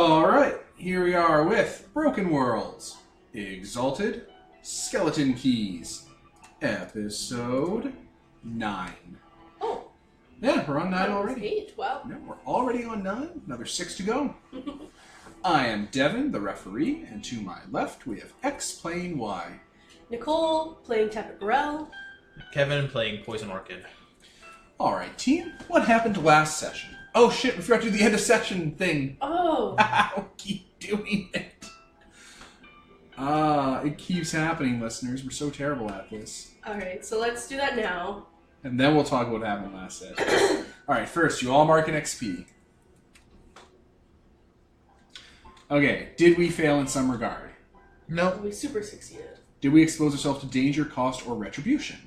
Alright, here we are with Broken Worlds, Exalted, Skeleton Keys, Episode 9. Oh. Yeah, we're on 9 already. 8, wow. Yeah, we're already on 9, another 6 to go. I am Devin, the referee, and to my left we have X playing Y. Nicole playing Tepid Burrell. Kevin playing Poison Orchid. Alright, team, what happened last session? Oh shit, we forgot to do the end of session thing. Oh. Ow, keep doing it. It keeps happening, listeners. We're so terrible at this. Alright, so let's do that now. And then we'll talk about what happened last session. Alright, first, you all mark an XP. Okay, did we fail in some regard? No. We super succeeded. Did we expose ourselves to danger, cost, or retribution?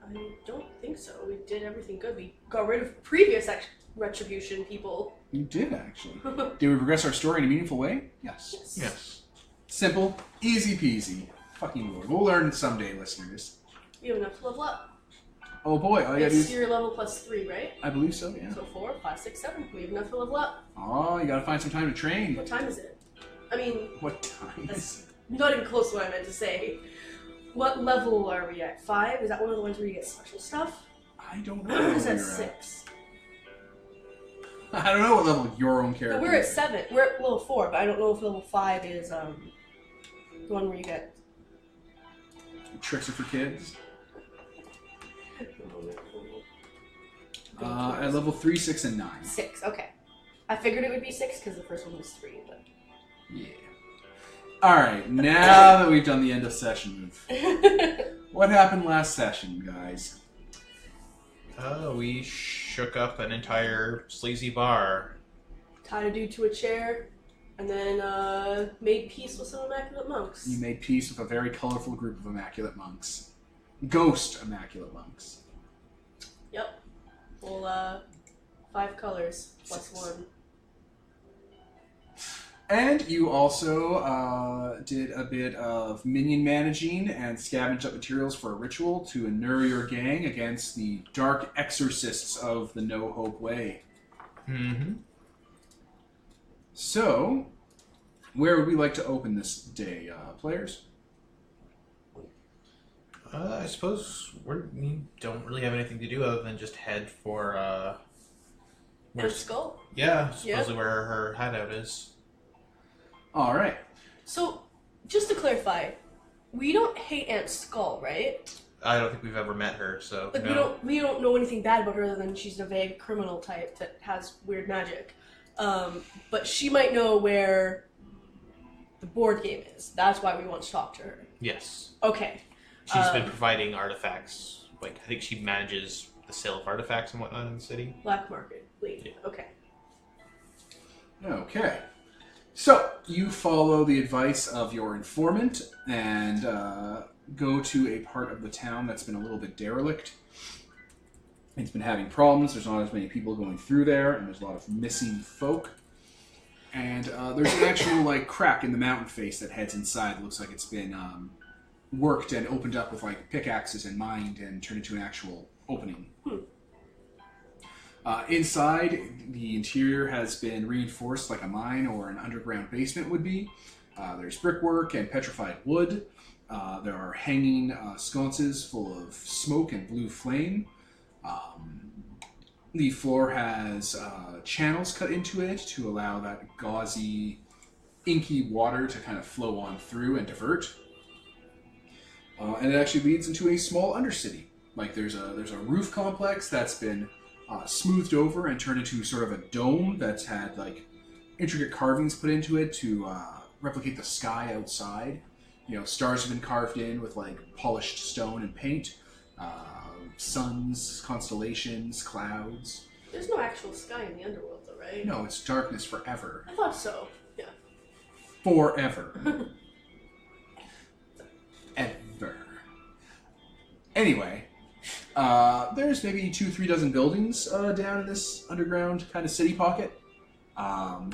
I don't think so. We did everything good. We got rid of previous retribution people. You did, actually. Did we progress our story in a meaningful way? Yes. Yes. Simple, easy peasy. Fucking Lord. We'll learn someday, listeners. You have enough to level up. Oh boy, all you gotta do It's is... your level plus 3, right? I believe so, yeah. So 4, 5, 6, 7. We have enough to level up. Oh, you gotta find some time to train. What time is it? I mean, What time? that's not even close to what I meant to say. What level are we at? 5? Is that one of the ones where you get special stuff? I don't know. Or is that where you're 6? at. I don't know what level your own character We're at is. 7. We're at level 4, but I don't know if level 5 is the one where you get... Tricks are for kids. At level 3, 6, and 9. 6, okay. I figured it would be 6 because the first one was 3, but... Yeah. Alright, now that we've done the end of session move, what happened last session, guys? We shook up an entire sleazy bar. Tied a dude to a chair, and then made peace with some immaculate monks. You made peace with a very colorful group of immaculate monks. Ghost immaculate monks. Yep. Well, 5 colors plus 6. 1. And you also did a bit of minion managing and scavenged up materials for a ritual to inure your gang against the dark exorcists of the No Hope Way. Mm-hmm. So, where would we like to open this day, players? I suppose we don't really have anything to do other than just head for, And skull. Yeah, supposedly where her hideout is. Alright. So, just to clarify, we don't hate Aunt Skull, right? I don't think we've ever met her, so Like no. we don't know anything bad about her other than she's a vague criminal type that has weird magic. But she might know where the board game is. That's why we want to talk to her. Yes. Okay. She's been providing artifacts. Like, I think she manages the sale of artifacts and whatnot in the city. Black market. Wait. Yeah. Okay. Okay. So, you follow the advice of your informant and go to a part of the town that's been a little bit derelict. It's been having problems, there's not as many people going through there, and there's a lot of missing folk. And there's an actual, like, crack in the mountain face that heads inside. It looks like it's been worked and opened up with, like, pickaxes and mined and turned into an actual opening. Inside, the interior has been reinforced like a mine or an underground basement would be. There's brickwork and petrified wood. There are hanging sconces full of smoke and blue flame. The floor has channels cut into it to allow that gauzy, inky water to kind of flow on through and divert. And it actually leads into a small undercity. Like there's a roof complex that's been smoothed over and turned into sort of a dome that's had like intricate carvings put into it to replicate the sky outside. You know, stars have been carved in with like polished stone and paint. Suns, constellations, clouds. There's no actual sky in the underworld, though, right? No, it's darkness forever. I thought so. Yeah. Forever. Ever. Anyway, there's maybe 2-3 dozen buildings down in this underground kind of city pocket.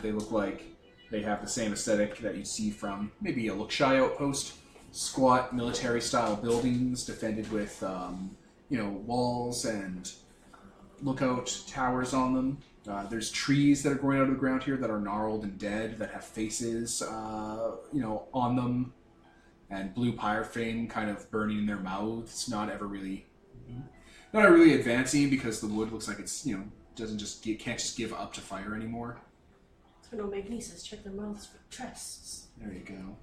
They look like they have the same aesthetic that you'd see from maybe a Look-Shy outpost. Squat, military-style buildings defended with, walls and lookout towers on them. There's trees that are growing out of the ground here that are gnarled and dead, that have faces, on them, and blue pyrophane kind of burning in their mouths. Not ever really advancing because the wood looks like it's can't just give up to fire anymore. So no magnesis. Check their mouths for trests. There you go.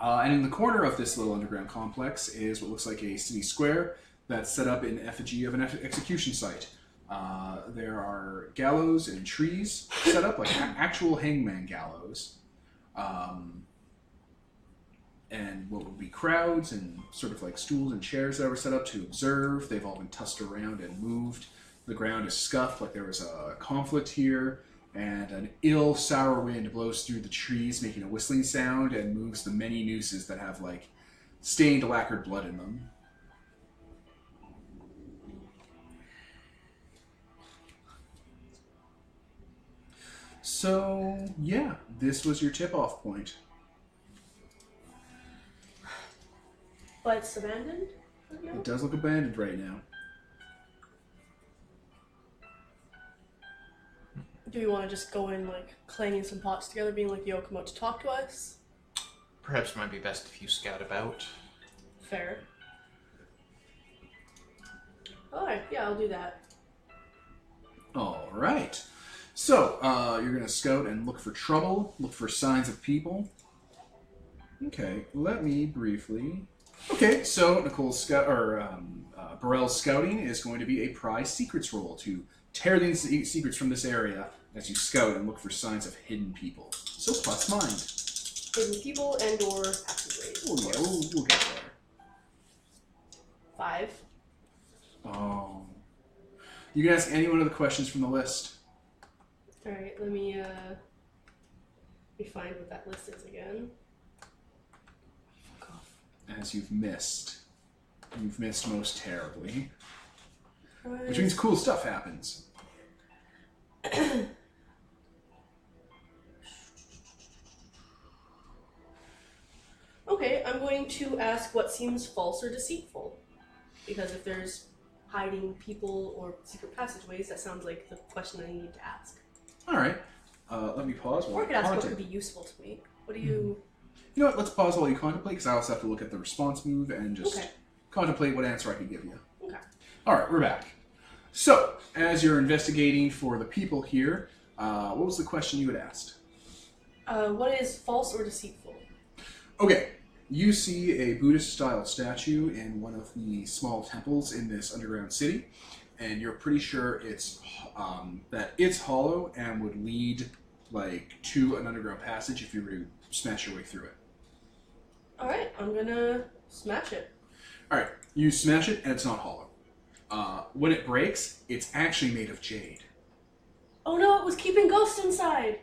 And in the corner of this little underground complex is what looks like a city square that's set up in effigy of an execution site. There are gallows and trees set up, like actual hangman gallows. And what would be crowds and sort of like stools and chairs that were set up to observe. They've all been tossed around and moved. The ground is scuffed, like there was a conflict here. And an ill, sour wind blows through the trees, making a whistling sound, and moves the many nooses that have, like, stained, lacquered blood in them. So, yeah, this was your tip-off point. But it's abandoned? No? It does look abandoned right now. Do we want to just go in, like, clanging some pots together, being like, yo, come out to talk to us? Perhaps it might be best if you scout about. Fair. Alright, yeah, I'll do that. Alright. So, you're going to scout and look for trouble, look for signs of people. Okay, let me briefly... Okay, so Nicole's Burrell's scouting is going to be a prize secrets roll to tear the secrets from this area as you scout and look for signs of hidden people. So plus mind. Hidden people and or passageways. Oh yeah, we'll get there. 5. Oh. You can ask any one of the questions from the list. Alright, let me find what that list is again. Fuck off. As you've missed. You've missed most terribly. Prize. Which means cool stuff happens. Okay, I'm going to ask what seems false or deceitful. Because if there's hiding people or secret passageways, that sounds like the question I need to ask. Alright. Let me pause while Or I could ask what contemplate. could be useful to me. What do you... You know what, let's pause while you contemplate, because I also have to look at the response move and just Okay. contemplate what answer I could give you. Okay. Alright, we're back. So, as you're investigating for the people here, what was the question you had asked? What is false or deceitful? Okay, you see a Buddhist-style statue in one of the small temples in this underground city, and you're pretty sure it's that it's hollow and would lead to an underground passage if you were to smash your way through it. Alright, I'm gonna smash it. Alright, you smash it and it's not hollow. When it breaks, it's actually made of jade. Oh no, it was keeping ghosts inside!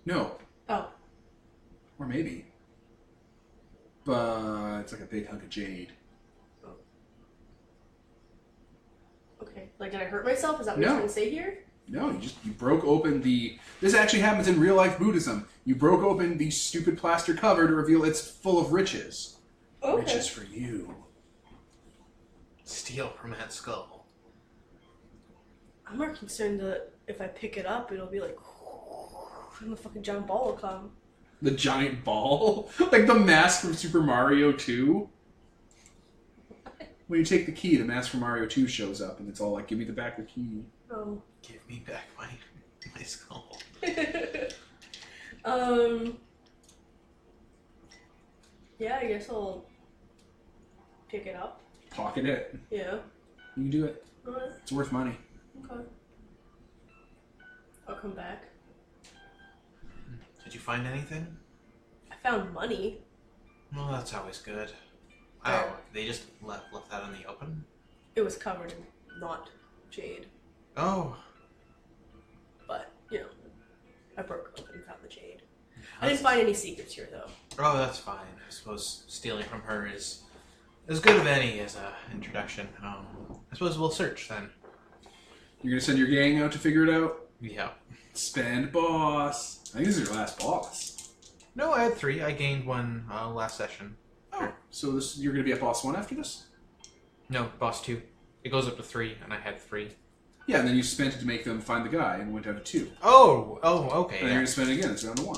No, Oh. or maybe. But it's like a big hunk of jade. Okay. Like, did I hurt myself? Is that what No. you're trying to say here? No, you broke open the... This actually happens in real-life Buddhism. You broke open the stupid plaster cover to reveal it's full of riches. Okay. Riches for you. Steal from that skull. I'm more concerned that if I pick it up, it'll be like... and the fucking giant ball will come. The giant ball? Like the mask from Super Mario 2? When you take the key, the mask from Mario 2 shows up, and it's all like, give me the back of the key. Oh. Give me back my skull. Yeah, I guess I'll pick it up. Pocket it. Yeah. You can do it. Alright. It's worth money. Okay. I'll come back. Did you find anything? I found money. Well, that's always good. Where? Wow, they just left that in the open? It was covered in not jade. Oh. But, you know, I broke it open and found the jade. I didn't find any secrets here, though. Oh, that's fine. I suppose stealing from her is as good of any as a introduction. I suppose we'll search then. You're gonna send your gang out to figure it out? Yeah. Spend boss. I think this is your last boss. No, I had 3. I gained one last session. Oh, so you're gonna be at boss 1 after this? No, boss 2. It goes up to 3, and I had 3. Yeah, and then you spent it to make them find the guy, and went down to 2. Oh, okay. And then you're gonna spend it again. It's down to 1.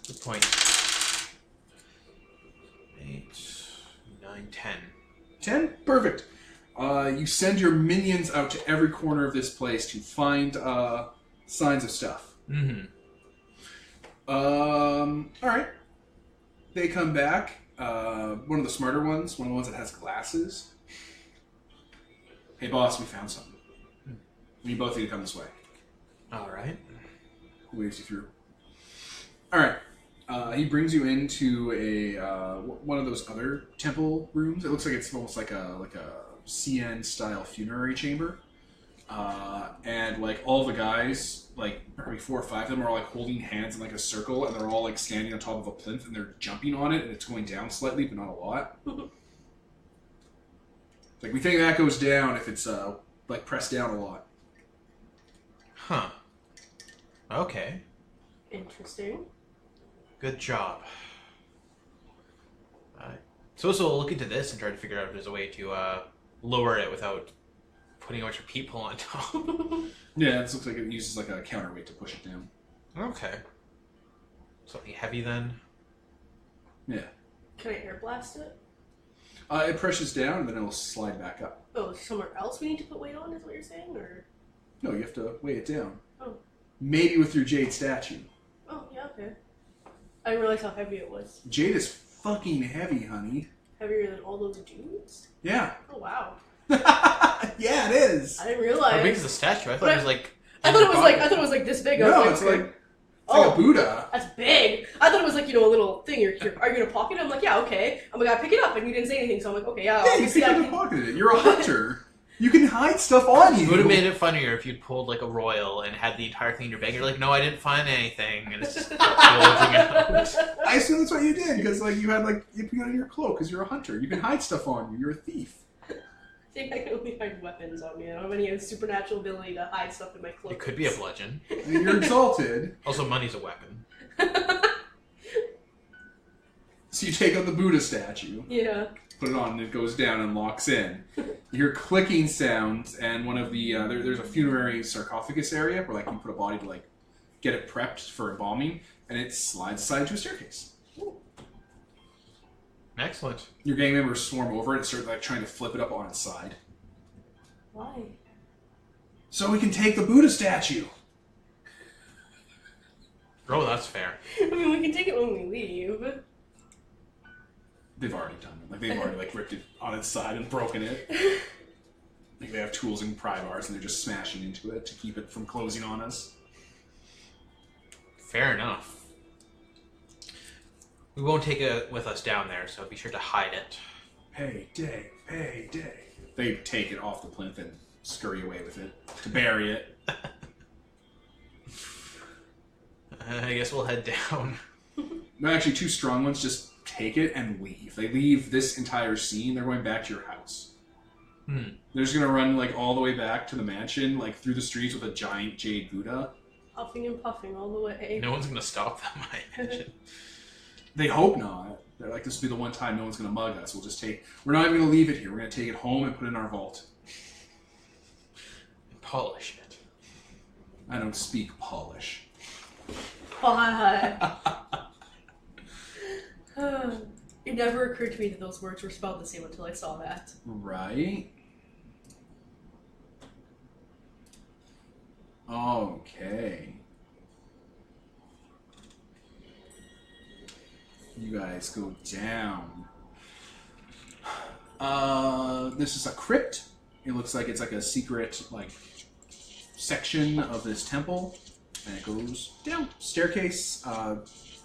Good point. 8, 9, 10. 10? Perfect. You send your minions out to every corner of this place to find signs of stuff. Mm-hmm. Alright. They come back. One of the smarter ones, one of the ones that has glasses. Hey boss, we found something. We both need to come this way. Alright. He waves you through. Alright. He brings you into one of those other temple rooms. It looks like it's almost like a CN style funerary chamber. And like all the guys, like probably 4 or 5 of them are like holding hands in like a circle, and they're all like standing on top of a plinth, and they're jumping on it, and it's going down slightly, but not a lot. Like we think that goes down if it's like pressed down a lot. Huh. Okay. Interesting. Good job. So we'll look into this and try to figure out if there's a way to lower it without putting a bunch of people on top. Yeah, this looks like it uses like a counterweight to push it down. Okay. Something heavy then? Yeah. Can I air blast it? It presses down, and then it'll slide back up. Oh, somewhere else we need to put weight on, is what you're saying? Or No, you have to weigh it down. Oh. Maybe with your jade statue. Oh, yeah, okay. I didn't realize how heavy it was. Jade is fucking heavy, honey. Heavier than all those dudes? Yeah. Oh, wow. Yeah, it is. I didn't realize. How big is the statue? I thought it was like... I thought it was like this big. I No, was it's like a Buddha. That's big. I thought it was like, a little thing. Are you gonna pocket it? I'm like, yeah, okay. I'm like, I pick it up, and you didn't say anything, so I'm like, okay, yeah. Yeah, you obviously picked I up can... and pocketed it. You're a hunter. You can hide stuff on you. It would have made it funnier if you'd pulled like a royal and had the entire thing in your bag. You're like, no, I didn't find anything, and it's just bulging out. I assume that's what you did, because like you had like you put it on your cloak because you're a hunter. You can hide stuff on you. You're a thief. I think I can only hide weapons on me. I don't have any supernatural ability to hide stuff in my clothes. It could be a bludgeon. I mean, you're exalted. Also, money's a weapon. So you take out the Buddha statue. Yeah. Put it on, and it goes down and locks in. You hear clicking sounds, and one of the there's a funerary sarcophagus area where like you put a body to like get it prepped for embalming, and it slides aside to a staircase. Excellent. Your gang members swarm over it and start like trying to flip it up on its side. Why? So we can take the Buddha statue. Oh, that's fair. I mean, we can take it when we leave. They've already done it. Like they've already like ripped it on its side and broken it. Like they have tools and pry bars, and they're just smashing into it to keep it from closing on us. Fair enough. We won't take it with us down there, so be sure to hide it. Payday, payday. They take it off the plinth and scurry away with it to bury it. I guess we'll head down. No, actually, 2 strong ones just take it and leave. They leave this entire scene. They're going back to your house. They're just going to run like all the way back to the mansion, like through the streets with a giant jade Buddha. Huffing and puffing all the way. No one's going to stop them, I imagine. They hope not. They're like, this will be the one time no one's going to mug us. We're not even going to leave it here. We're going to take it home and put it in our vault. And polish it. I don't speak Polish. Why? It never occurred to me that those words were spelled the same until I saw that. Right? Okay. You guys go down. This is a crypt. It looks like it's like a secret like section of this temple, and it goes down. Staircase,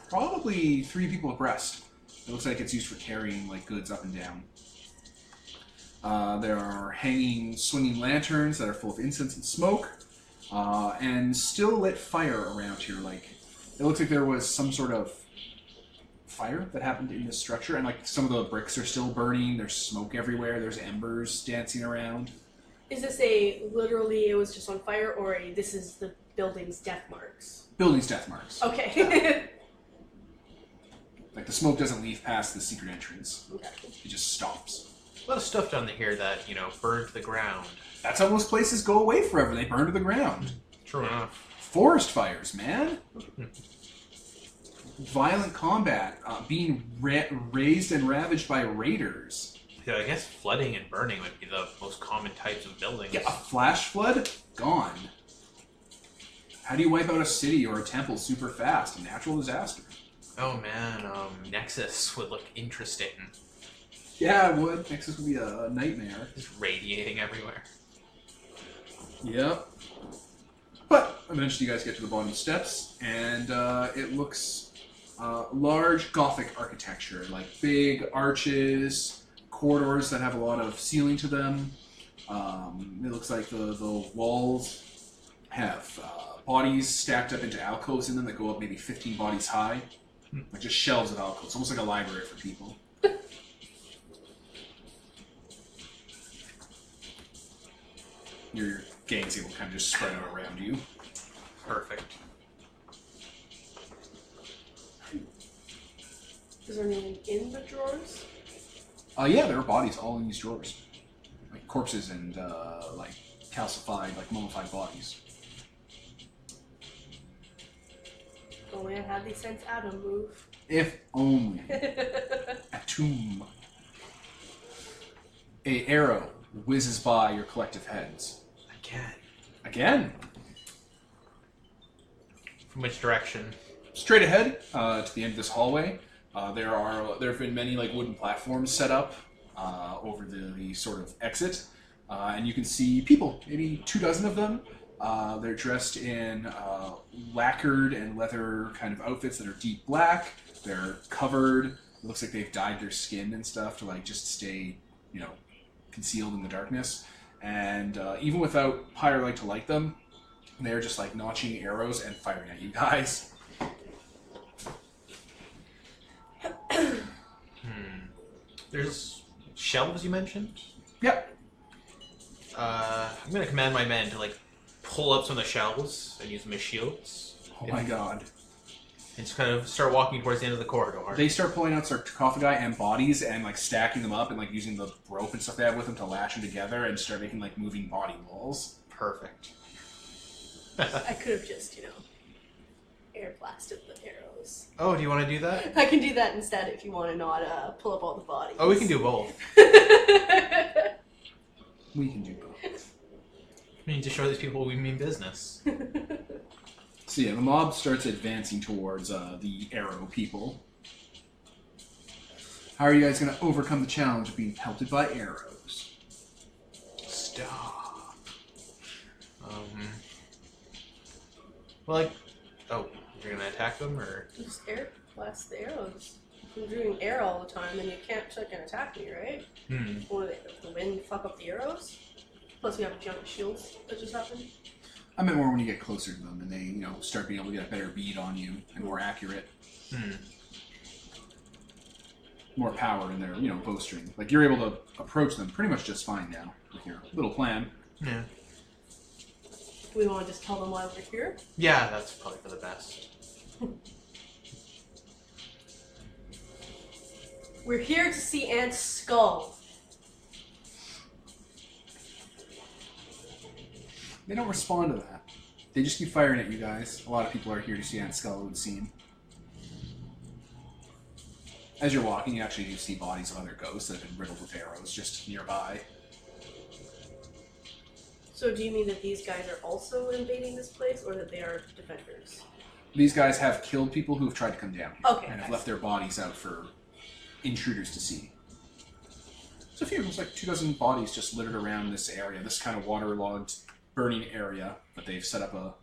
probably 3 people abreast. It looks like it's used for carrying like goods up and down. There are hanging, swinging lanterns that are full of incense and smoke, and still lit fire around here. Like it looks like there was some sort of fire that happened in this structure, and like some of the bricks are still burning. There's smoke everywhere. There's embers dancing around. Is this literally it was just on fire, or this is the building's death marks? Building's death marks. Okay. Like the smoke doesn't leave past the secret entrance. Okay. It just stops. A lot of stuff down here that, burned to the ground. That's how most places go away forever. They burn to the ground. True enough. Forest fires, man. Violent combat, being raised and ravaged by raiders. Yeah, I guess flooding and burning would be the most common types of buildings. Yeah, a flash flood? Gone. How do you wipe out a city or a temple super fast? A natural disaster. Oh man, Nexus would look interesting. Yeah, it would. Nexus would be a nightmare. Just radiating everywhere. Yep. But eventually you guys get to the bottom steps, and it looks large Gothic architecture, like big arches, corridors that have a lot of ceiling to them. It looks like the walls have bodies stacked up into alcoves in them that go up maybe 15 bodies high. Like just shelves of alcoves, almost like a library for people. Your gang's able to kind of just spread out around you. Perfect. Is there anything in the drawers? Yeah, there are bodies all in these drawers. Like corpses and like calcified, like mummified bodies. Only I had these since Adam moved. If only. A tomb. A arrow whizzes by your collective heads. Again? From which direction? Straight ahead to the end of this hallway. There have been many like wooden platforms set up over the sort of exit, and you can see people, maybe 24 of them. They're dressed in lacquered and leather kind of outfits that are deep black. They're covered. It looks like they've dyed their skin and stuff to like just stay, concealed in the darkness. And even without firelight to light them, they're just like notching arrows and firing at you guys. There's shelves you mentioned? Yep. I'm going to command my men to pull up some of the shelves and use them as shields. Oh my god. And just kind of start walking towards the end of the corridor. They start pulling out sarcophagi and bodies and stacking them up and using the rope and stuff they have with them to lash them together and start making moving body walls. Perfect. I could have just, air blasted the arrows. Oh, do you want to do that? I can do that instead if you want to not pull up all the bodies. Oh, we can do both. We can do both. We need to show these people we mean business. So yeah, the mob starts advancing towards the arrow people. How are you guys going to overcome the challenge of being pelted by arrows? Stop. Well, oh, you're going to attack them, or? Just air blast the arrows. If I'm doing air all the time, then you can't fucking attack me, right? Or the wind fuck up the arrows? Plus we have giant shields that just happened. I meant more when you get closer to them and they, start being able to get a better bead on you and more accurate. More power in their, bowstring. You're able to approach them pretty much just fine now with your little plan. Yeah. Do we want to just tell them why we're here? Yeah, that's probably for the best. We're here to see Ant's skull. They don't respond to that. They just keep firing at you guys. A lot of people are here to see Ant's skull, it would seem. As you're walking, you actually do see bodies of other ghosts that have been riddled with arrows just nearby. So do you mean that these guys are also invading this place, or that they are defenders? These guys have killed people who have tried to come down here. Okay, and have left their bodies out for intruders to see. There's a few, there's 24 bodies just littered around this area, this kind of waterlogged, burning area, but they've set up a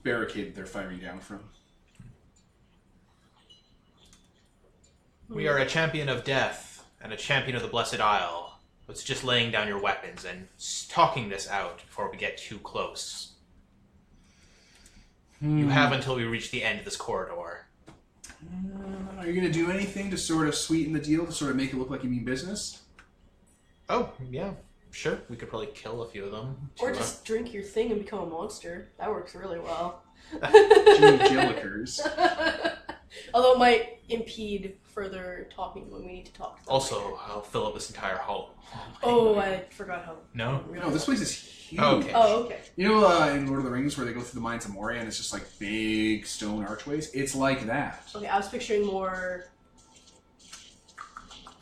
barricade that they're firing down from. We are a champion of death and a champion of the Blessed Isle. It's just laying down your weapons and talking this out before we get too close. You have until we reach the end of this corridor. Are you going to do anything to sort of sweeten the deal, to sort of make it look like you mean business? Oh, yeah. Sure, we could probably kill a few of them. Or just drink your thing and become a monster. That works really well. Gee, Jillikers. Although it might impede further talking when we need to talk. Also, I'll fill up this entire hall. Oh, I forgot how. No? No, this place is huge. Okay. Oh, okay. You know in Lord of the Rings where they go through the Mines of Moria and it's just like big stone archways? It's like that. Okay, I was picturing more.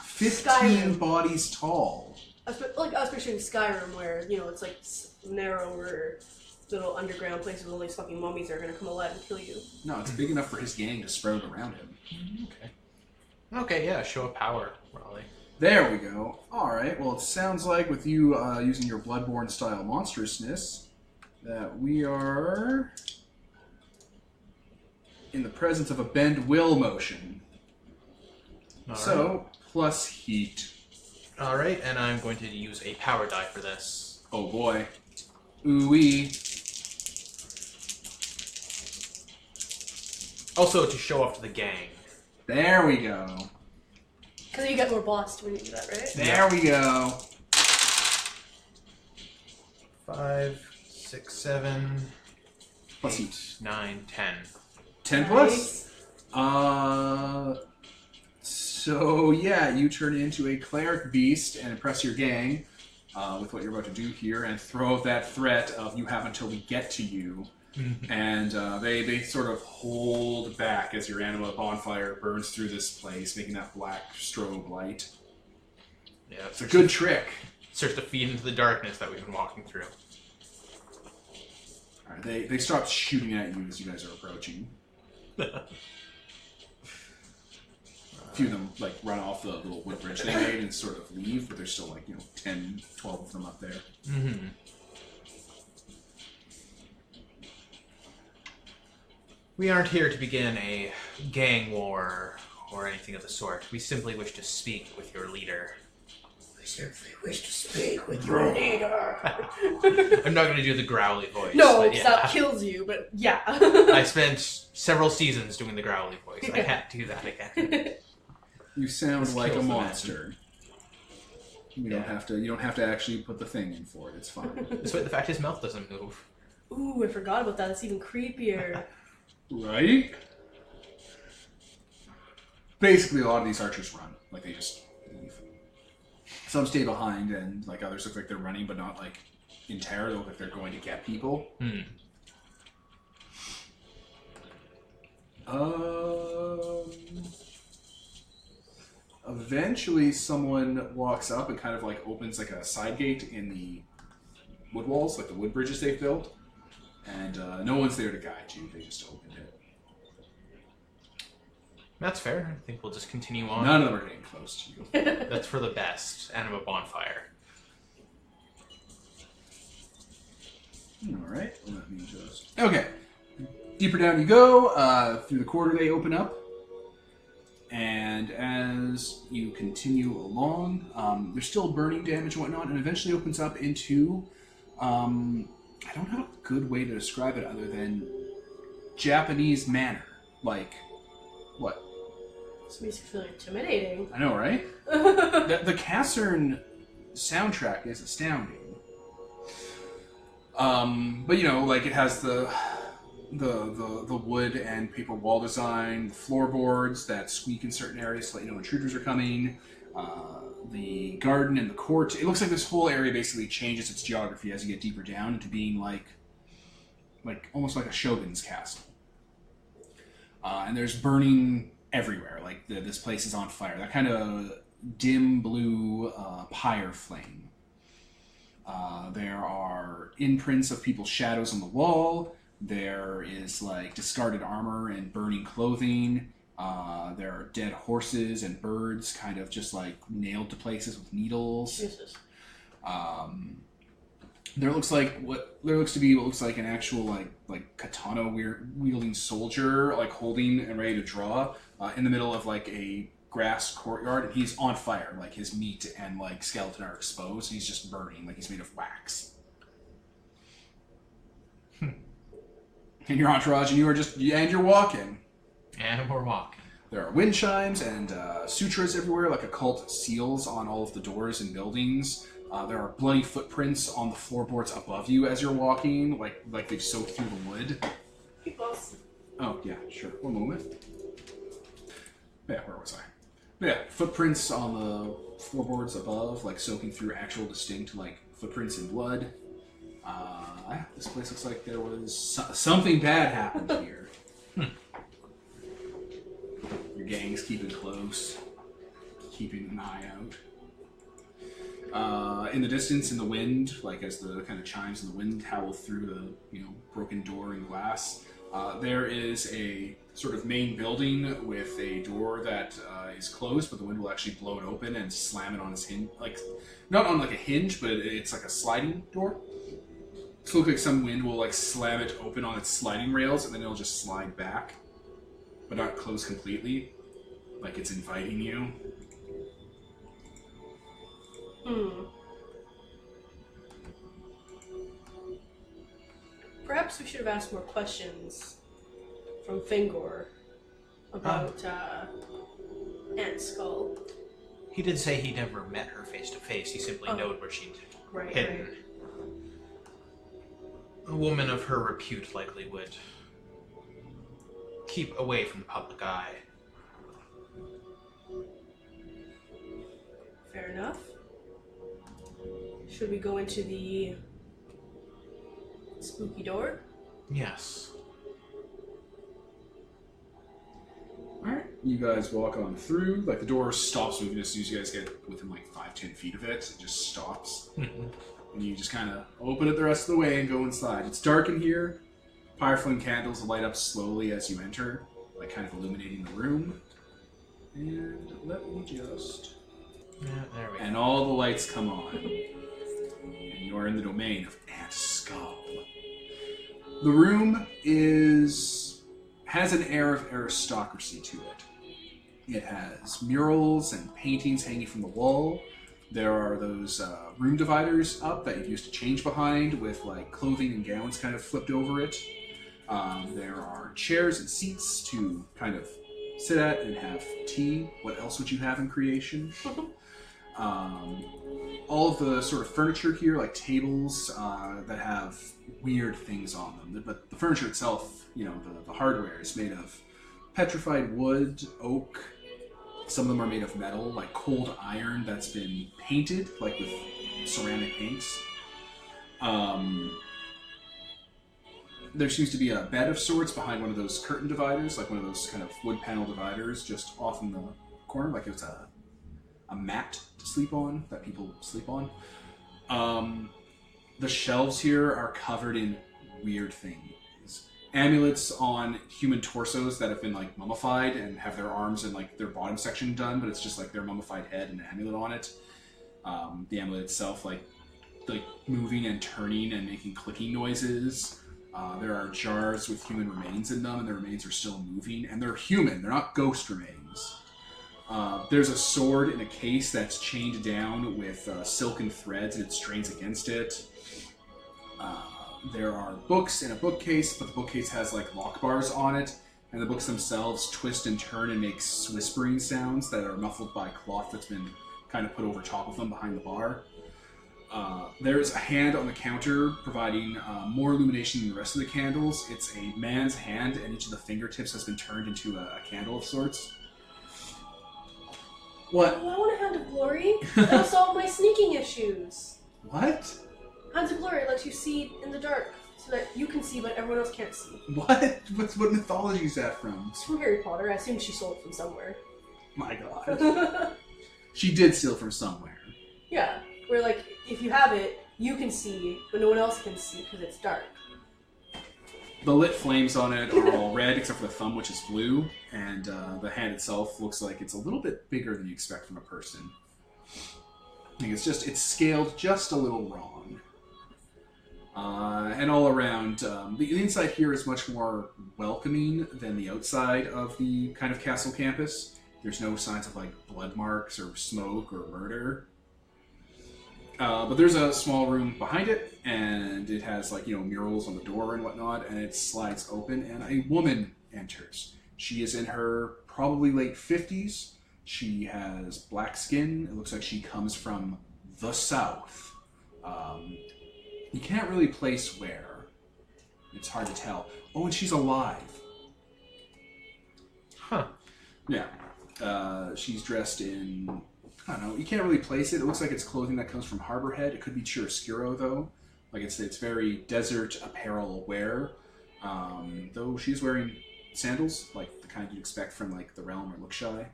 15 Skyrim. bodies tall. I was picturing Skyrim, where it's like narrower, little underground places with all these fucking mummies that are gonna come alive and kill you. No, it's big enough for his gang to sprout around him. Okay. Okay, yeah, show of power, Raleigh. There we go. Alright, well it sounds like with you using your Bloodborne style monstrousness that we are in the presence of a bend will motion. So, plus heat. Alright, and I'm going to use a power die for this. Oh boy. Ooh-wee. Also to show off to the gang. There we go. Because you get more boss when you do that, right? There we go. 5, 6, 7, Plus 8, heat. 9, 10. 10 plus? So yeah, you turn into a cleric beast and impress your gang with what you're about to do here and throw out that threat of you have until we get to you. And they sort of hold back as your anima bonfire burns through this place, making that black strobe light. Yeah, It's a good trick. starts to feed into the darkness that we've been walking through. All right, they stop shooting at you as you guys are approaching. A few of them like run off the little wood bridge they made and sort of leave, but there's still like 10, 12 of them up there. Mm-hmm. We aren't here to begin a gang war or anything of the sort. We simply wish to speak with your leader. We simply wish to speak with your leader. I'm not going to do the growly voice. No, but because yeah. that kills you, but yeah. I spent several seasons doing the growly voice. I can't do that again. You sound This like a kills the monster. You don't have to. You don't have to actually put the thing in for it. It's fine. Despite the fact his mouth doesn't move. Ooh, I forgot about that. That's even creepier. Right? Basically, a lot of these archers run. Like, they just leave. Some stay behind, and like others look like they're running, but not like in terror. They look like they're going to get people. Hmm. Eventually, someone walks up and kind of like opens like a side gate in the wood walls, like the wood bridges they've built. And no one's there to guide you. They just opened it. That's fair. I think we'll just continue on. None of them are getting close to you. That's for the best. Anima bonfire. All right. Let me just. Okay. Deeper down you go. Through the corridor they open up. And as you continue along, there's still burning damage and whatnot, and eventually opens up into. I don't have a good way to describe it other than Japanese manor. Like, what? This makes you feel intimidating. I know, right? The Cassern soundtrack is astounding. But like it has the wood and paper wall design, the floorboards that squeak in certain areas to let you know intruders are coming. The garden and the court. It looks like this whole area basically changes its geography as you get deeper down into being like almost like a shogun's castle. And there's burning everywhere. Like this place is on fire. That kind of dim blue pyre flame. There are imprints of people's shadows on the wall. There is like discarded armor and burning clothing. There are dead horses and birds kind of just like nailed to places with needles. Jesus. There looks like what looks like an actual like katana wielding soldier like holding and ready to draw in the middle of like a grass courtyard, and he's on fire. Like his meat and like skeleton are exposed, and he's just burning like he's made of wax. And your entourage, and you're walking. And we're walking. There are wind chimes and sutras everywhere, like occult seals on all of the doors and buildings. There are bloody footprints on the floorboards above you as you're walking, like they've soaked through the wood. Be close. Oh, yeah, sure. One moment. Yeah, where was I? Yeah, footprints on the floorboards above, like soaking through actual distinct, like footprints in blood. This place looks like there was something bad happened here. Your gang's keeping close, keeping an eye out. In the distance, in the wind, like as the kind of chimes in the wind howl through the broken door and glass, there is a sort of main building with a door that is closed, but the wind will actually blow it open and slam it on its hinge, like not on like a hinge, but it's like a sliding door. So it looks like some wind will like slam it open on its sliding rails, and then it'll just slide back, but not close completely, like it's inviting you. Perhaps we should have asked more questions from Fingor about Aunt Skull. He did say he never met her face to face. He simply knowed where she'd hidden. Right. A woman of her repute likely would keep away from the public eye. Fair enough. Should we go into the spooky door? Yes. Alright, you guys walk on through. Like the door stops moving as soon as you guys get within like 5-10 feet of it. It just stops. And you just kind of open it the rest of the way and go inside. It's dark in here. Fireflame candles light up slowly as you enter, like kind of illuminating the room. And let me just... Yeah, there we go. And all the lights come on. And you are in the domain of Aunt Skull. The room has an air of aristocracy to it. It has murals and paintings hanging from the wall. There are those room dividers up that you'd use to change behind with like clothing and gowns kind of flipped over it. There are chairs and seats to kind of sit at and have tea. What else would you have in creation? All of the sort of furniture here, like tables that have weird things on them. But the furniture itself, the hardware is made of petrified wood, oak. Some of them are made of metal, like cold iron that's been painted, like with ceramic paints. There seems to be a bed of sorts behind one of those curtain dividers, like one of those kind of wood panel dividers, just off in the corner, like it's a mat to sleep on, that people sleep on. The shelves here are covered in weird things. Amulets on human torsos that have been like mummified and have their arms and like their bottom section done, but it's just like their mummified head and an amulet on it. The amulet itself like moving and turning and making clicking noises. There are jars with human remains in them, and the remains are still moving, and they're human, they're not ghost remains. There's a sword in a case that's chained down with silken threads, and it strains against it. There are books in a bookcase, but the bookcase has like lock bars on it, and the books themselves twist and turn and make whispering sounds that are muffled by cloth that's been kind of put over top of them behind the bar. There's a hand on the counter providing more illumination than the rest of the candles. It's a man's hand, and each of the fingertips has been turned into a candle of sorts. What? Oh, I want a Hand of Glory. That'll solve my sneaking issues. What? Hands of Glory lets you see in the dark, so that you can see, but everyone else can't see. What? What mythology is that from? It's from Harry Potter. I assume she stole it from somewhere. My God. She did steal from somewhere. Yeah, where like, if you have it, you can see, but no one else can see because it's dark. The lit flames on it are all red, except for the thumb, which is blue, and the hand itself looks like it's a little bit bigger than you expect from a person. I think it's scaled just a little wrong. And all around, the inside here is much more welcoming than the outside of the kind of castle campus. There's no signs of like blood marks or smoke or murder. But there's a small room behind it, and it has like, murals on the door and whatnot, and it slides open, and a woman enters. She is in her probably late 50s. She has black skin. It looks like she comes from the south. You can't really place where. It's hard to tell. Oh, and she's alive. Huh. Yeah. She's dressed in, I don't know, you can't really place it. It looks like it's clothing that comes from Harborhead. It could be chiaroscuro, though. Like, it's very desert apparel wear. Though she's wearing sandals, like the kind you'd expect from, like, the Realm or Lookshy.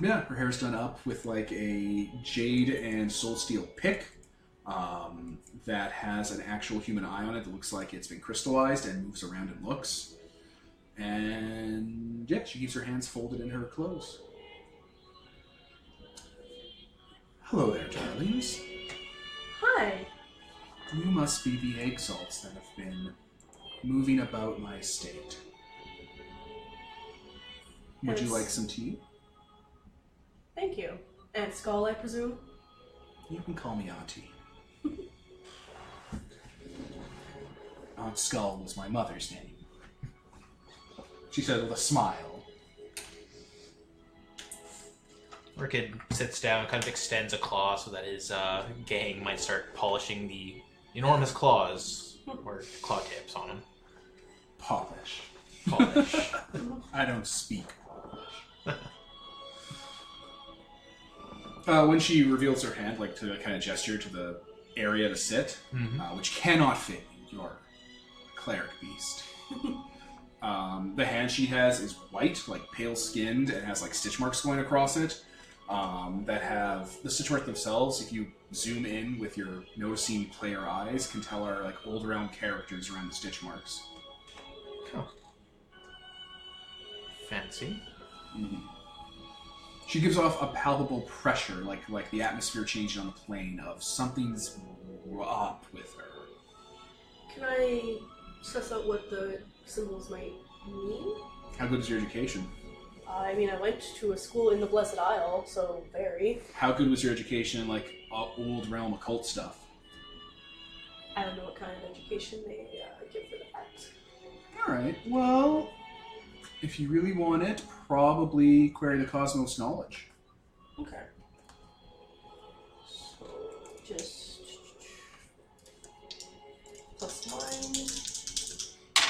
Yeah, her hair's done up with, like, a jade and soul steel pick. That has an actual human eye on it that looks like it's been crystallized and moves around and looks. And yeah, she keeps her hands folded in her clothes. Hello there, darlings. Hi. You must be the Exalts that have been moving about my estate. Would you Yes. like some tea? Thank you. And Skull, I presume? You can call me Auntie. Aunt Skull was my mother's name. She said with a smile. Orchid sits down, kind of extends a claw so that his gang might start polishing the enormous claws or claw tips on him. Polish. Polish. I don't speak Polish. When she reveals her hand, like to kind of gesture to the area to sit, which cannot fit you, you're a cleric beast. The hand she has is white, like pale skinned, and has like stitch marks going across it. That have the stitch marks themselves, if you zoom in with your noticing player eyes, can tell are like old realm characters around the stitch marks. Oh. Fancy. She gives off a palpable pressure, like the atmosphere changing on the plane of something's up with her. Can I suss out what the symbols might mean? How good is your education? I mean, I went to a school in the Blessed Isle, so very. How good was your education in like old realm occult stuff? I don't know what kind of education they give for that. Alright, well, if you really want it, probably query the cosmos knowledge. Okay. So, just plus mind.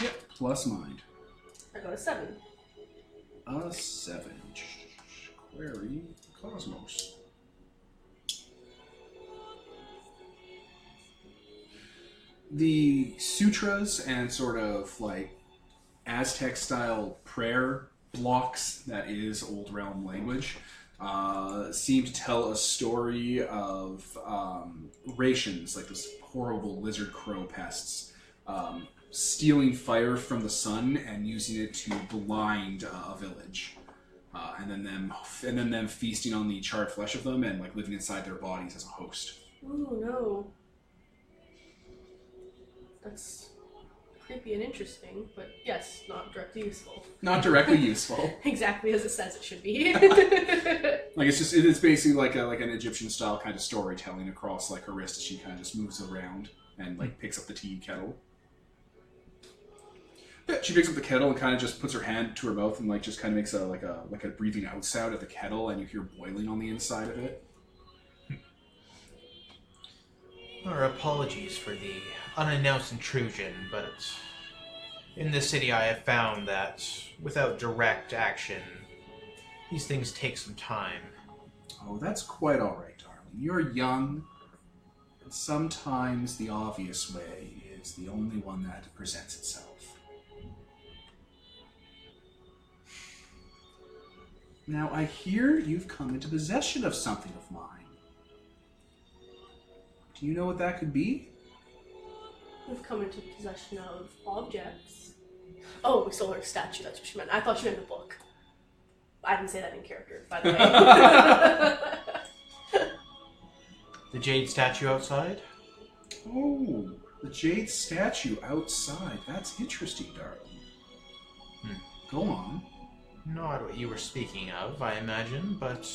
Yep, plus mind. I got a 7. A 7. Query cosmos. The sutras and sort of like Aztec-style prayer blocks that is Old Realm language seem to tell a story of rations, like those horrible lizard crow pests, stealing fire from the sun and using it to blind a village, and then them feasting on the charred flesh of them and like living inside their bodies as a host. Ooh, no. That's creepy and interesting, but yes, not directly useful. Not directly useful. Exactly as it says it should be. Like it's basically like an Egyptian style kind of storytelling across like her wrist as she kind of just moves around and like picks up the tea kettle. Yeah, she picks up the kettle and kind of just puts her hand to her mouth and like just kind of makes a breathing out sound at the kettle, and you hear boiling on the inside of it. Our apologies for the unannounced intrusion, but in this city I have found that without direct action, these things take some time. Oh, that's quite all right, darling. You're young, and sometimes the obvious way is the only one that presents itself. Now, I hear you've come into possession of something of mine. Do you know what that could be? We've come into possession of objects. Oh, we stole her statue, that's what she meant. I thought she meant the book. I didn't say that in character, by the way. The jade statue outside? Oh, the jade statue outside. That's interesting, darling. Go on. Not what you were speaking of, I imagine, but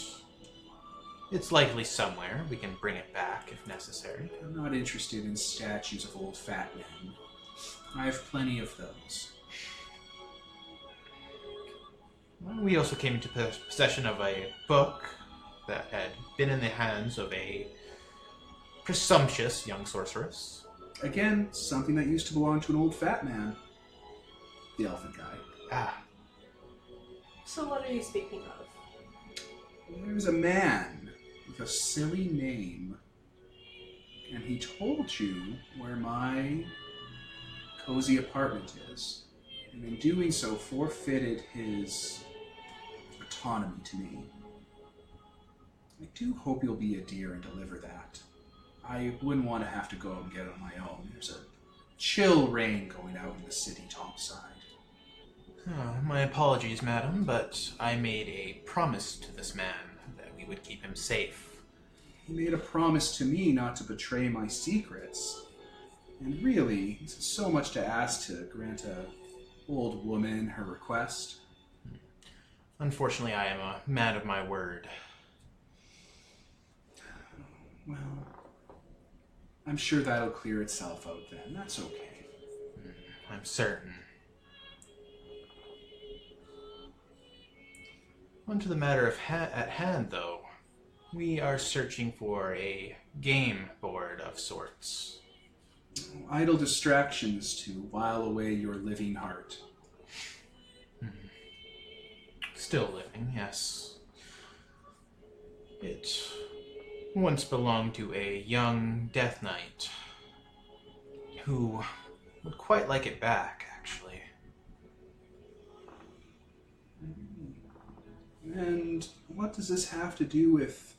it's likely somewhere. We can bring it back if necessary. I'm not interested in statues of old fat men. I have plenty of those. We also came into possession of a book that had been in the hands of a presumptuous young sorceress. Again, something that used to belong to an old fat man. The elephant guy. Ah, So what are you speaking of? There's a man with a silly name, and he told you where my cozy apartment is, and in doing so forfeited his autonomy to me. I do hope you'll be a dear and deliver that. I wouldn't want to have to go out and get it on my own. There's a chill rain going out in the city topside. Oh, my apologies, madam, but I made a promise to this man that we would keep him safe. He made a promise to me not to betray my secrets. And really, it's so much to ask to grant a old woman her request. Unfortunately, I am a man of my word. Well, I'm sure that'll clear itself out then. That's okay. I'm certain. On to the matter at hand, though. We are searching for a game board of sorts. Idle distractions to while away your living heart. Still living, yes. It once belonged to a young Death Knight who would quite like it back, actually. And what does this have to do with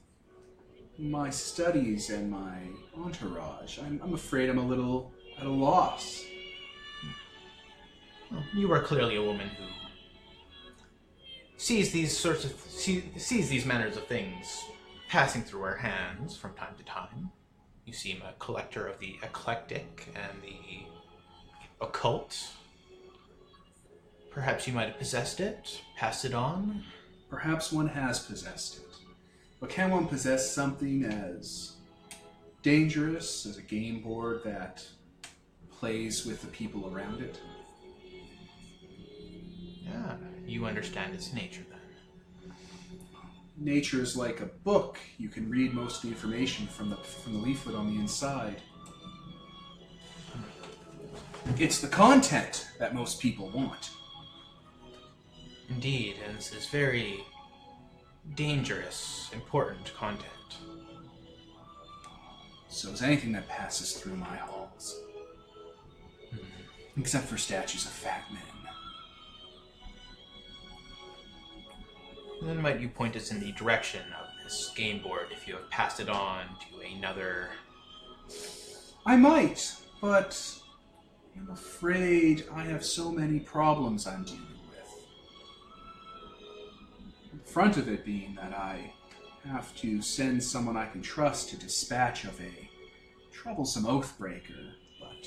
my studies and my entourage? I'm afraid I'm a little at a loss. Well, you are clearly a woman who sees these manners of things passing through her hands from time to time. You seem a collector of the eclectic and the occult. Perhaps you might have possessed it, passed it on. Perhaps one has possessed it. But can one possess something as dangerous as a game board that plays with the people around it? Yeah, you understand its nature then. Nature is like a book. You can read most of the information from the leaflet on the inside. It's the content that most people want. Indeed, and this is very dangerous, important content. So is anything that passes through my halls. Except for statues of fat men. Then might you point us in the direction of this game board if you have passed it on to another... I might, but I'm afraid I have so many problems I'm dealing with. The front of it being that I have to send someone I can trust to dispatch of a troublesome oathbreaker, but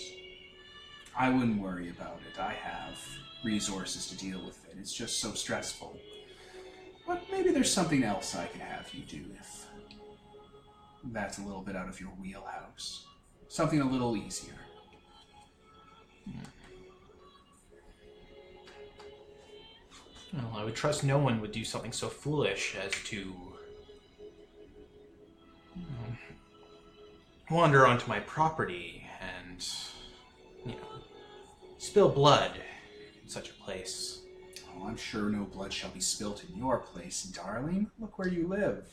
I wouldn't worry about it. I have resources to deal with it. It's just so stressful. But maybe there's something else I could have you do if that's a little bit out of your wheelhouse. Something a little easier. Well, I would trust no one would do something so foolish as to wander onto my property and, spill blood in such a place. Oh, I'm sure no blood shall be spilt in your place, darling. Look where you live.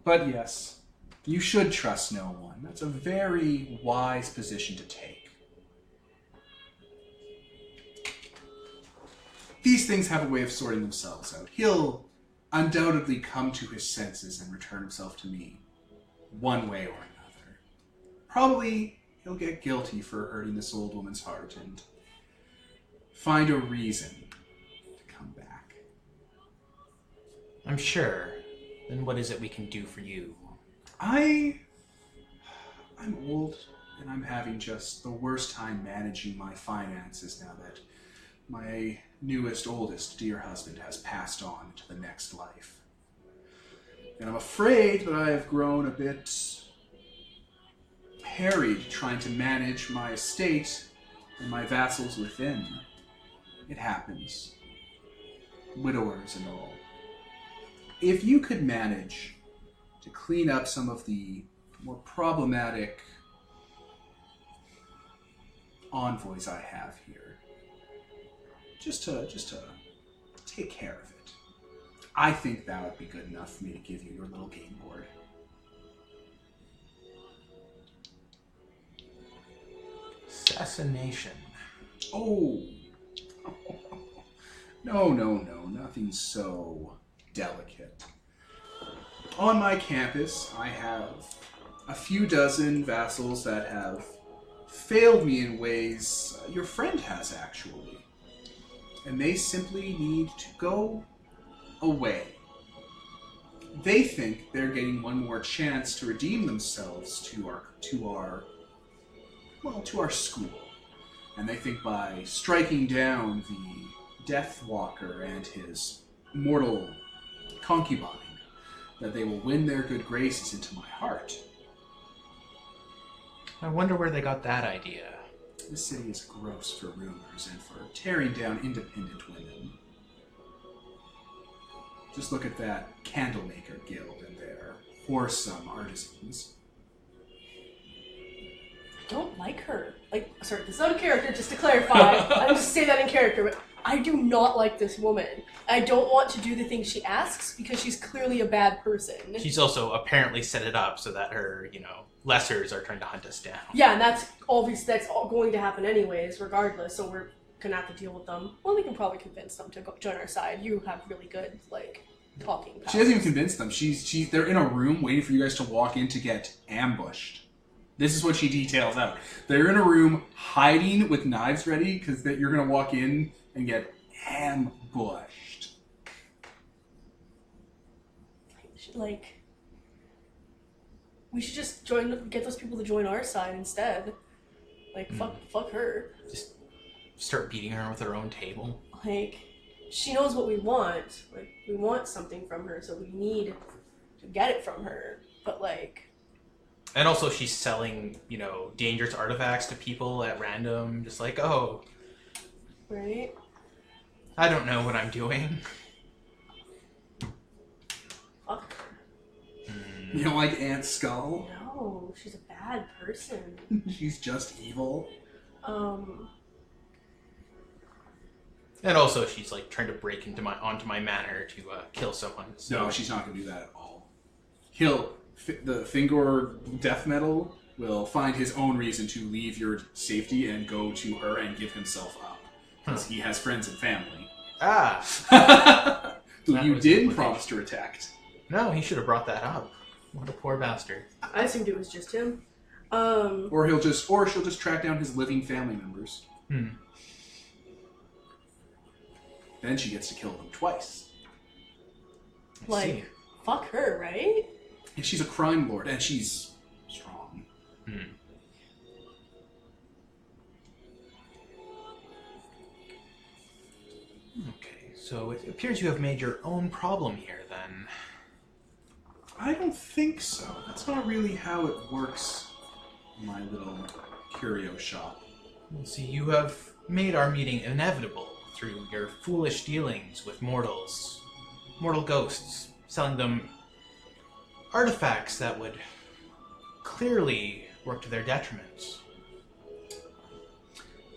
But yes, you should trust no one. That's a very wise position to take. These things have a way of sorting themselves out. He'll undoubtedly come to his senses and return himself to me, one way or another. Probably he'll get guilty for hurting this old woman's heart and find a reason to come back. I'm sure. Then what is it we can do for you? I'm old, and I'm having just the worst time managing my finances now that my newest, oldest dear husband has passed on to the next life. And I'm afraid that I have grown a bit harried trying to manage my estate and my vassals within. It happens. Widowers and all. If you could manage to clean up some of the more problematic envoys I have here, just to take care of it. I think that would be good enough for me to give you your little game board. Assassination. Oh. No, nothing so delicate. On my campus, I have a few dozen vassals that have failed me in ways your friend has, actually. And they simply need to go away. They think they're getting one more chance to redeem themselves to our school. And they think by striking down the Deathwalker and his mortal concubine, that they will win their good graces into my heart. I wonder where they got that idea. This city is gross for rumors and for tearing down independent women. Just look at that Candlemaker Guild and their whoresome artisans. I don't like her. Like, sorry, this is out of character, just to clarify. I just say that in character, but I do not like this woman. I don't want to do the things she asks because she's clearly a bad person. She's also apparently set it up so that her, lessers are trying to hunt us down. Yeah, and that's obvious. That's all going to happen anyways, regardless. So we're gonna have to deal with them. Well, we can probably convince them to join our side. You have really good talking powers. She hasn't even convinced them. They're in a room waiting for you guys to walk in to get ambushed. This is what she details out. They're in a room hiding with knives ready because you're going to walk in and get ambushed. We should just get those people to join our side instead. Fuck her. Just start beating her with her own table. She knows what we want. We want something from her, so we need to get it from her. But And also she's selling, dangerous artifacts to people at random, just oh. Right? I don't know what I'm doing. Fuck her. You don't like Aunt Skull? No, she's a bad person. She's just evil. And also she's trying to break onto my manor to kill someone. So. No, she's not going to do that at all. The Fingor Death Metal will find his own reason to leave your safety and go to her and give himself up. Because he has friends and family. Ah! Who you did promise to protect. No, he should have brought that up. What a poor bastard. I assumed it was just him. Or she'll just track down his living family members. Then she gets to kill them twice. I see. Fuck her, right? And she's a crime lord, and she's strong. Okay, so it appears you have made your own problem here, then. I don't think so. That's not really how it works in my little curio shop. Let's see, you have made our meeting inevitable through your foolish dealings with mortal ghosts, selling them artifacts that would clearly work to their detriment.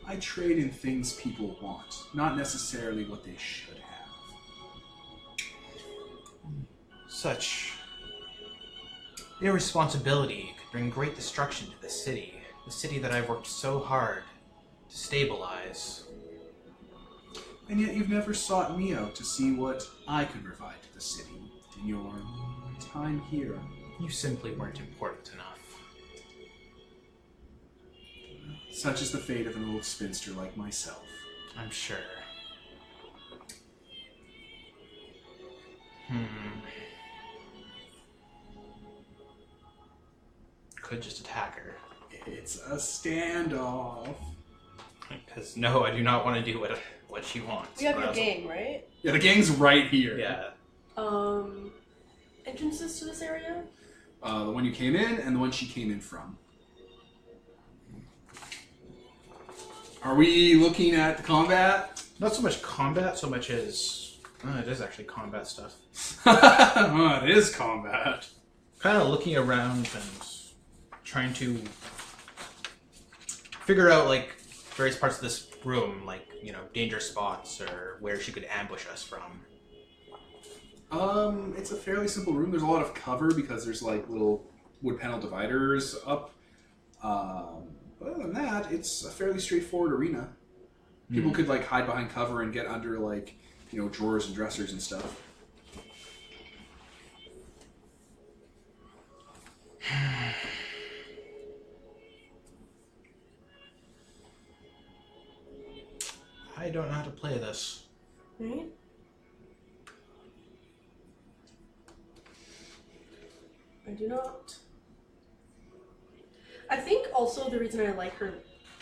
I trade in things people want, not necessarily what they should have. Such irresponsibility could bring great destruction to the city that I've worked so hard to stabilize. And yet you've never sought me out to see what I could provide to the city in your time here. You simply weren't important enough. Such is the fate of an old spinster like myself. I'm sure. Could just attack her. It's a standoff. Because no, I do not want to do what she wants. We have your gang, right? Yeah, the gang's right here. Yeah. Entrances to this area? The one you came in and the one she came in from. Are we looking at the combat? Not so much combat, so much as... it is actually combat stuff. It is combat. Kind of looking around and trying to figure out, various parts of this room. danger spots or where she could ambush us from? It's a fairly simple room. There's a lot of cover because there's like little wood panel dividers up. But other than that, it's a fairly straightforward arena. People could like hide behind cover and get under like, drawers and dressers and stuff. I don't know how to play this. Right? I do not. I think also the reason I like her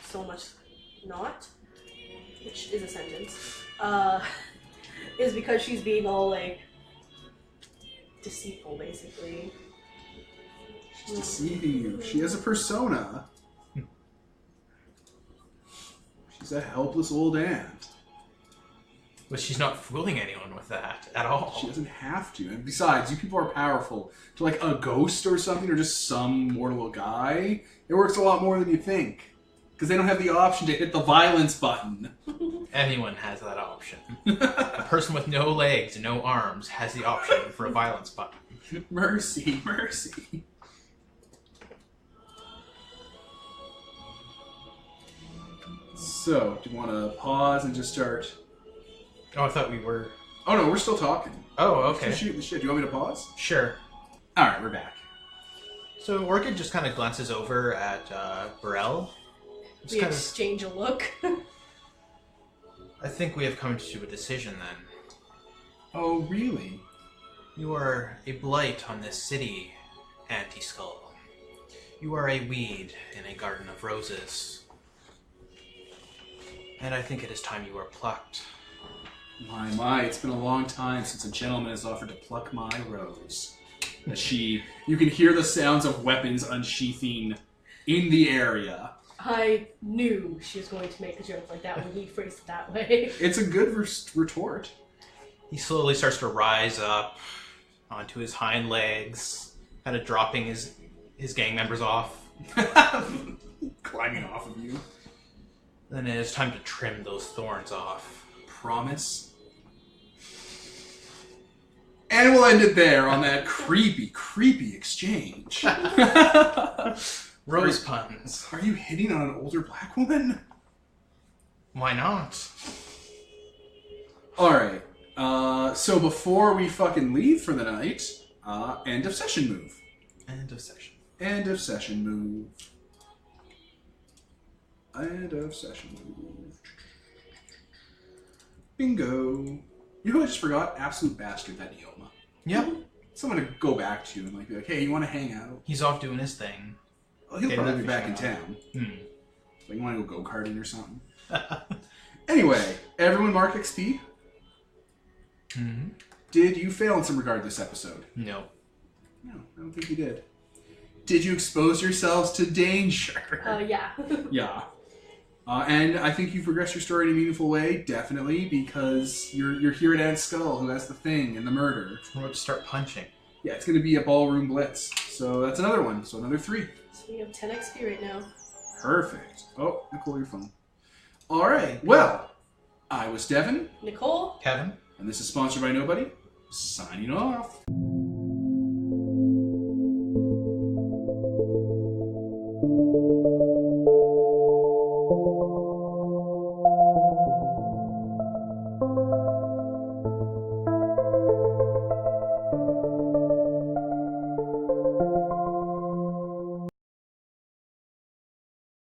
so much not, which is a sentence, is because she's being all like deceitful, basically. She's deceiving you. She has a persona. She's a helpless old aunt. But she's not fooling anyone with that at all. She doesn't have to. And besides, you people are powerful. To like a ghost or something, or just some mortal guy, it works a lot more than you think. Because they don't have the option to hit the violence button. Anyone has that option. A person with no legs and no arms has the option for a violence button. Mercy, mercy. So, do you want to pause and just start? Oh, I thought we were... Oh no, we're still talking. Oh, okay. Just shooting the shit. Do you want me to pause? Sure. Alright, we're back. So Orchid just kind of glances over at Burrell. We exchange a look. I think we have come to a decision then. Oh, really? You are a blight on this city, Anti-Skull. You are a weed in a garden of roses. And I think it is time you were plucked. My, it's been a long time since a gentleman has offered to pluck my rose. You can hear the sounds of weapons unsheathing in the area. I knew she was going to make a joke like that when he phrased it that way. It's a good retort. He slowly starts to rise up onto his hind legs, kind of dropping his gang members off. Climbing off of you. Then it is time to trim those thorns off. Promise? And we'll end it there on that creepy, creepy exchange. Rose puns. Are you hitting on an older black woman? Why not? Alright. So before we fucking leave for the night, end of session move. End of session. End of session move. End of session move. Bingo. You know who I just forgot? Absolute bastard, that Neoma. Yep. Someone to go back to and like be like, hey, you want to hang out? He's off doing his thing. Well, he'll Getting probably that be back in fishing town. Hmm. Like, you want to go go-karting or something? Anyway, everyone mark XP. Mm-hmm. Did you fail in some regard this episode? No. No, I don't think you did. Did you expose yourselves to danger? Yeah. Yeah. And I think you've progressed your story in a meaningful way, definitely, because you're here at Aunt Skull, who has the thing and the murder. We're about to start punching. Yeah, it's going to be a ballroom blitz. So that's another one. So another 3. So we have 10 XP right now. Perfect. Oh, Nicole, your phone. All right. Well, I was Devin. Nicole? Kevin? And this is sponsored by Nobody. Signing off.